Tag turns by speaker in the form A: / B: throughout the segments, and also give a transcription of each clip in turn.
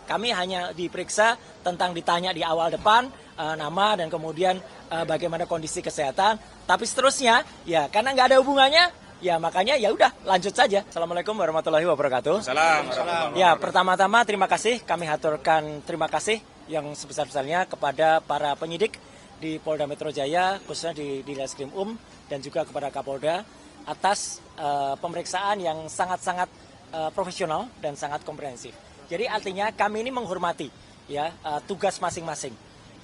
A: kami hanya diperiksa tentang ditanya di awal depan nama dan kemudian bagaimana kondisi kesehatan. Tapi seterusnya ya karena nggak ada hubungannya, ya makanya ya udah lanjut saja. Assalamualaikum warahmatullahi wabarakatuh.
B: Assalamualaikum.
A: Ya pertama-tama terima kasih, kami haturkan terima kasih yang sebesar-besarnya kepada para penyidik di Polda Metro Jaya, khususnya di Ditreskrim dan juga kepada Kapolda atas pemeriksaan yang sangat-sangat profesional dan sangat komprehensif. Jadi artinya kami ini menghormati ya tugas masing-masing.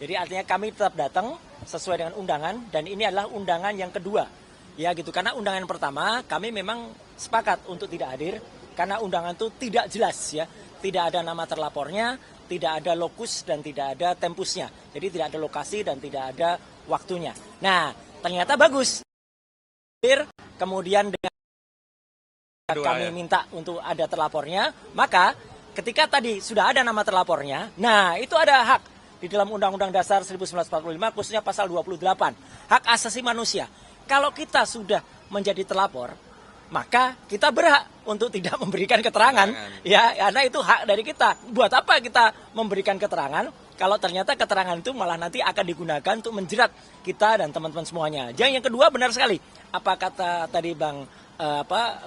A: Jadi artinya kami tetap datang sesuai dengan undangan dan ini adalah undangan yang kedua. Ya gitu, karena undangan pertama kami memang sepakat untuk tidak hadir karena undangan itu tidak jelas ya. Tidak ada nama terlapornya, tidak ada lokus dan tidak ada tempusnya. Jadi tidak ada lokasi dan tidak ada waktunya. Nah, ternyata bagus. Kemudian dengan kami minta untuk ada terlapornya, maka ketika tadi sudah ada nama terlapornya, nah itu ada hak di dalam Undang-Undang Dasar 1945 khususnya pasal 28, hak asasi manusia. Kalau kita sudah menjadi terlapor, maka kita berhak untuk tidak memberikan keterangan, ya karena itu hak dari kita. Buat apa kita memberikan keterangan kalau ternyata keterangan itu malah nanti akan digunakan untuk menjerat kita dan teman-teman semuanya. Yang kedua benar sekali, apa kata tadi Bang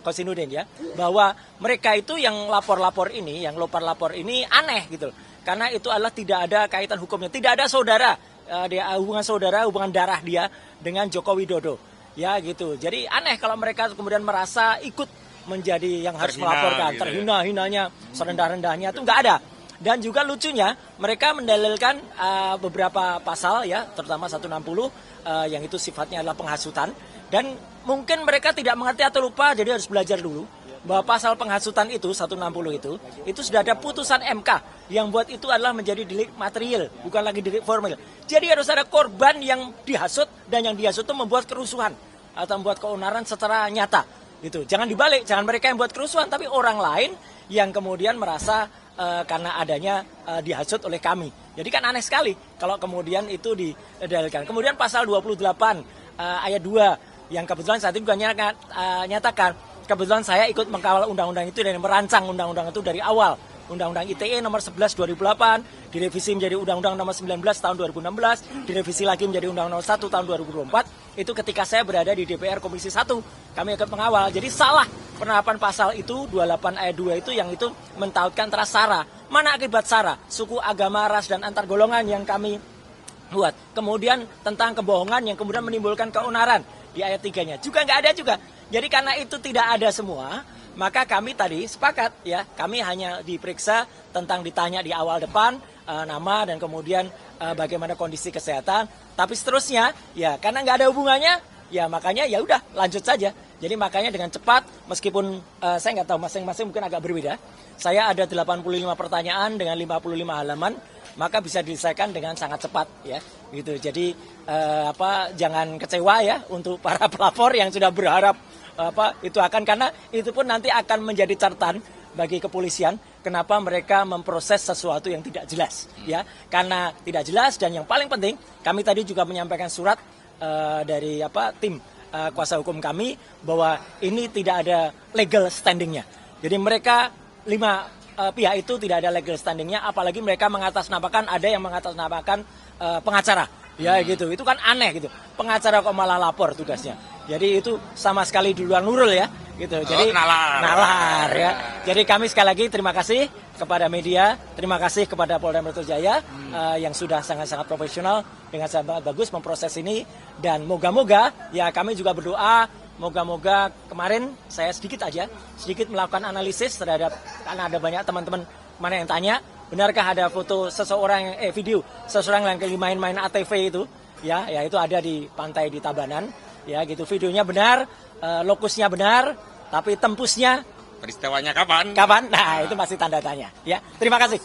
A: Kosinudin ya, bahwa mereka itu yang lapor-lapor ini, yang lapor-lapor ini aneh gitu. Karena itu adalah tidak ada kaitan hukumnya, tidak ada saudara, hubungan saudara, hubungan darah dia dengan Joko Widodo. Ya gitu, jadi aneh kalau mereka kemudian merasa ikut menjadi yang harus melaporkan, gitu terhina-hinanya, serendah-rendahnya itu nggak ada. Dan juga lucunya mereka mendalilkan beberapa pasal ya, terutama 160 yang itu sifatnya adalah penghasutan. Dan mungkin mereka tidak mengerti atau lupa, jadi harus belajar dulu bahwa pasal penghasutan itu 160 itu sudah ada putusan MK yang buat itu adalah menjadi delik material, bukan lagi delik formal. Jadi harus ada korban yang dihasut dan yang dihasut itu membuat kerusuhan atau membuat keonaran secara nyata. Gitu. Jangan dibalik, jangan mereka yang buat kerusuhan, tapi orang lain yang kemudian merasa karena adanya dihasut oleh kami. Jadi kan aneh sekali kalau kemudian itu didalilkan. Kemudian pasal 28 ayat 2 yang kebetulan saat itu juga nyatakan, kebetulan saya ikut mengawal undang-undang itu dan merancang undang-undang itu dari awal. Undang-undang ITE nomor 11 2008 direvisi menjadi Undang-Undang nomor 19 tahun 2016, direvisi lagi menjadi Undang-Undang nomor 1 tahun 2024. Itu ketika saya berada di DPR Komisi 1, kami ikut mengawal. Jadi salah penerapan pasal itu 28 ayat 2 itu yang itu mentautkan antara SARA. Mana akibat SARA? Suku, agama, ras dan antar golongan yang kami buat. Kemudian tentang kebohongan yang kemudian menimbulkan keonaran di ayat 3-nya. Juga nggak ada juga. Jadi karena itu tidak ada semua, maka kami tadi sepakat ya, kami hanya diperiksa tentang ditanya di awal depan nama dan kemudian bagaimana kondisi kesehatan. Tapi seterusnya ya karena nggak ada hubungannya, ya makanya ya udah lanjut saja. Jadi makanya dengan cepat, meskipun saya nggak tahu masing-masing mungkin agak berbeda. Saya ada 85 pertanyaan dengan 55 halaman, maka bisa diselesaikan dengan sangat cepat ya gitu. Jadi jangan kecewa ya untuk para pelapor yang sudah berharap itu akan, karena itu pun nanti akan menjadi catatan bagi kepolisian kenapa mereka memproses sesuatu yang tidak jelas ya, karena tidak jelas. Dan yang paling penting kami tadi juga menyampaikan surat dari tim kuasa hukum kami bahwa ini tidak ada legal standingnya. Jadi mereka 5 pihak itu tidak ada legal standingnya, apalagi mereka mengatasnamakan, ada yang mengatasnamakan pengacara ya gitu. Itu kan aneh gitu, pengacara kok malah lapor tugasnya. Jadi itu sama sekali di luar nurul ya gitu. Jadi nalar ya. Jadi kami sekali lagi terima kasih kepada media, terima kasih kepada Polda Metro Jaya yang sudah sangat-sangat profesional dengan sangat bagus memproses ini. Dan moga-moga ya kami juga berdoa, moga-moga kemarin saya sedikit melakukan analisis terhadap, karena ada banyak teman-teman mana yang tanya, benarkah ada foto seseorang video seseorang yang main-main ATV itu ya itu ada di pantai di Tabanan ya gitu. Videonya benar, lokusnya benar, tapi tempusnya,
B: peristiwanya kapan?
A: Nah itu masih tanda tanya ya. Terima kasih.